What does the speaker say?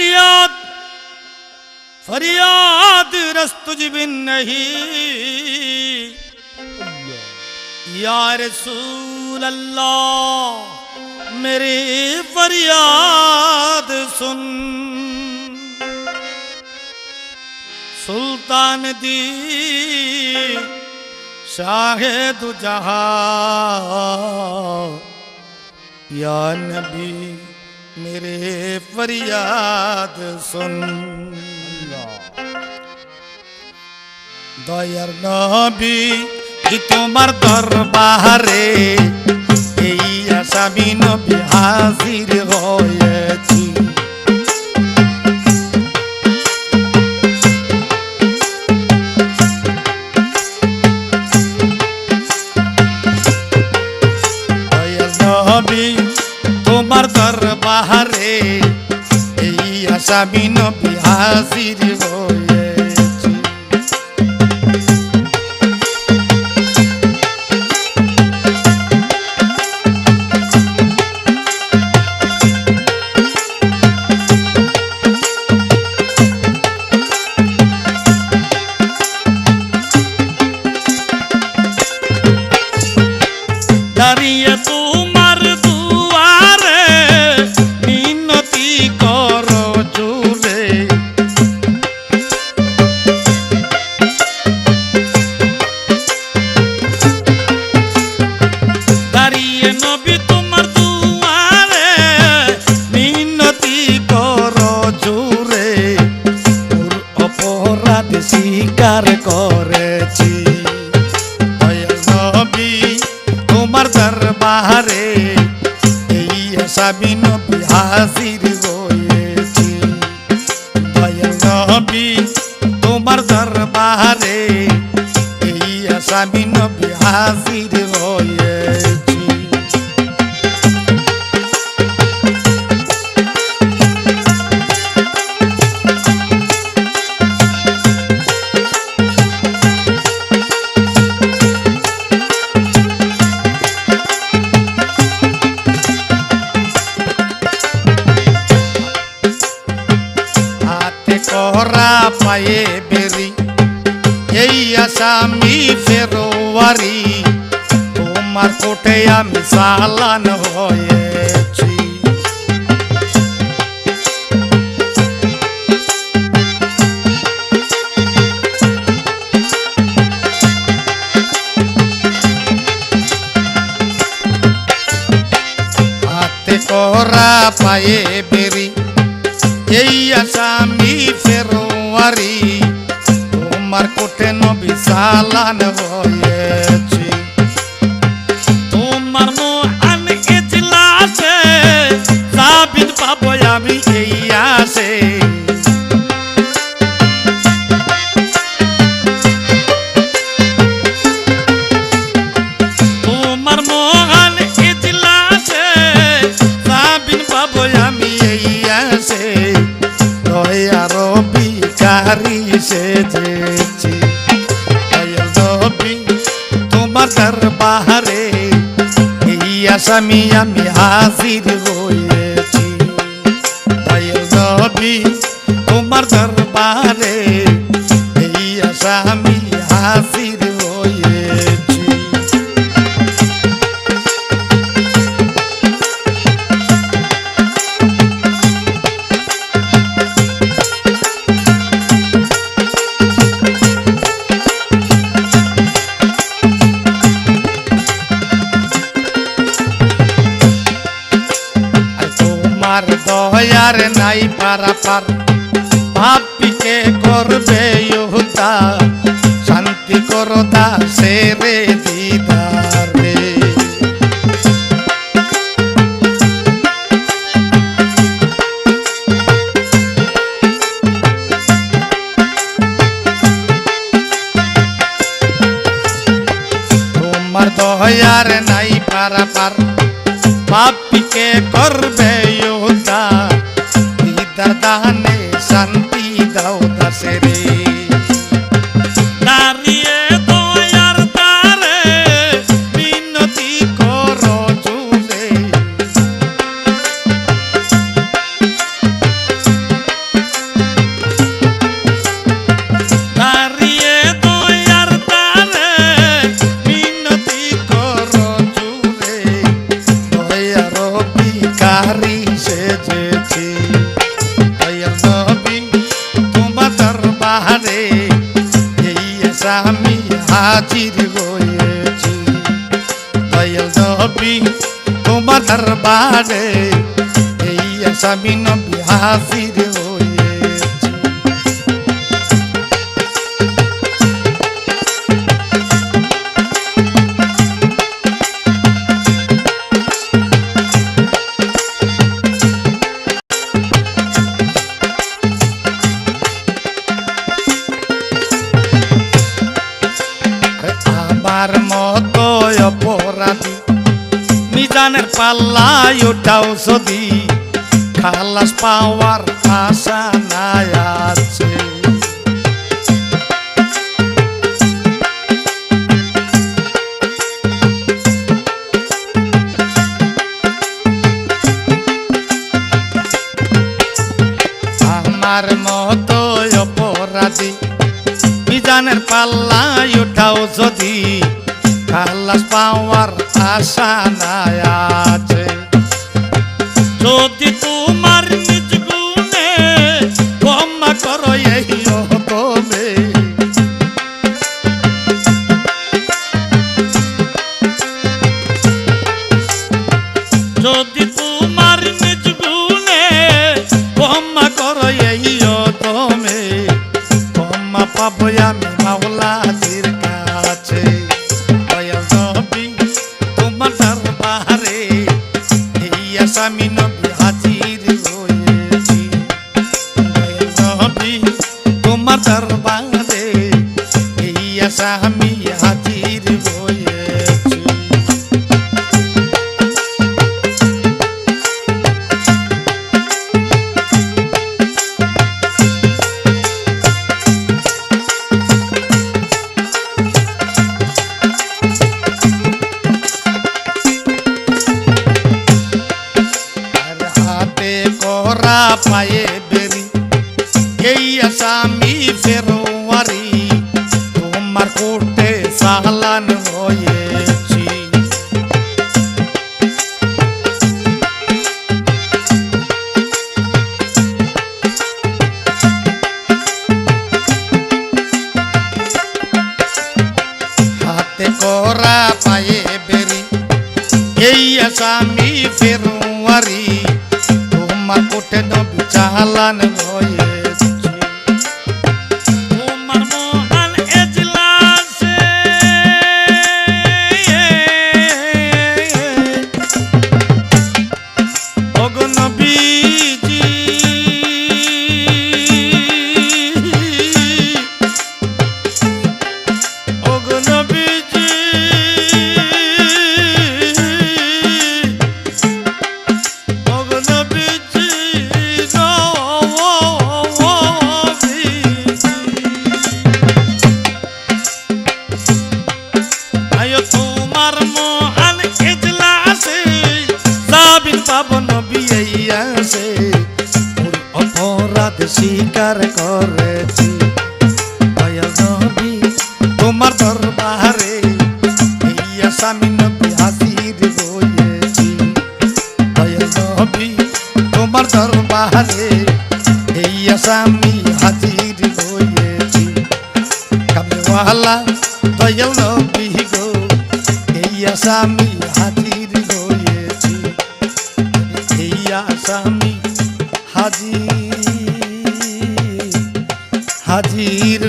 फरियाद फरियाद रस तुझ बिन नहीं या रसूल अल्लाह मेरी फरियाद सुन। सुल्तान दी शाहिद जहां या नबी मेरे फरियाद सुन। दयार नबी कि तुम्हार दरबारे এই আসামি নবী হাজির হয়েছি। দয়ার নবী তোমার দরবারে এই আসামি নবী হাজির হয়েছি। দাঁড়িয়ে তোমার দুয়ারে মিনতি করো জুড়ে। দাঁড়িয়ে নবী তোমার দুয়ারে মিনতি করো জুড়ে। ওর অপরাধ স্বীকার করেছি। তোমার দরবারে এই আসামি নবী হাজির হয়েছি। দয়াল নবী তোমার দরবারে এই আসামি নবী হাজির হয়েছি। করা পায়ে বেরি এই আসামি ফেরোয়ারি তোমার কোটে আমি চালান হয়েছি। হাতে করা পায়ে বেরি এই আসামি ফেরোয়ারি তোমার কোটে নবী চালান হয়েছি। তোমার মহান ইজলাসে জামিন পাবো আমি এই আসে। তোমার মহান ইজলাসে জামিন পাবো আমি এই আসে। দয়ারো ভিখারি সেজেছি। দয়াল নবী তোমার দরবারে এই আসামি আমি হাজির হয়েছি। দয়াল নবী তোমার দরবারে এই আসামি হাজির হয়েছি। দয়ার নাই পারাপার পাপীকে করবে উদ্ধার। শান্তি করো দাসেরে দিদারে। তোমার দয়ার নাই পারাপার পাপীকে করবে উদ্ধার। দিদার দানে শান্তি দাও দাসেরে। দাঁড়িয়ে দয়ার দ্বারে মিনতি করো জুড়ে। হাজির হয়েছি দয়াল নবী তোমার দরবারে এই আসামি নবী হাজির হয়েছি আমার মতো অপরাধী মিজানের পাল্লায় ওঠাও যদি খালাস পাওয়ার আশা নাই আছে আমার মতো অপরাধী মিজানের পাল্লায় ওঠাও যদি খালাস পাওয়ার আশা নাই আছে যদি তোমার নিজ গুণে ক্ষমা করো এই তুমি যদি তোমার নিজ গুণে ক্ষমা করো এই তুমি ক্ষমা পাবো আমি মাওলাজির কাছে দয়াল নবী তোমার দরবারে এই আসামি নবী হাজির হয়েছি দয়াল নবী তোমার দরবারে এই আসামি হাজির হয়েছি পায়ে বেরি এই আসামি ফেরোয়ারি তোমার কোর্টে চালান হয়েছি হাতে করা পায়ে বেরি এই আসামি ফেরোয়ারি তোমার কোটে নবী চালান হয়েছি তোমার মহান এজলাসে ওগো নবীজি ওগো নবীজি ওগো নবীজি অপরাধ স্বীকার করেছি দয়াল নবী তোমার দরবারে এই আসামি নবী হাজির হয়েছি দয়াল নবী তোমার দরবারে এই আসামি হাজির হয়েছি কামওয়ালা দয়াল নবী গো এই আসামি হাজির হয়েছি এই আসামি হাজির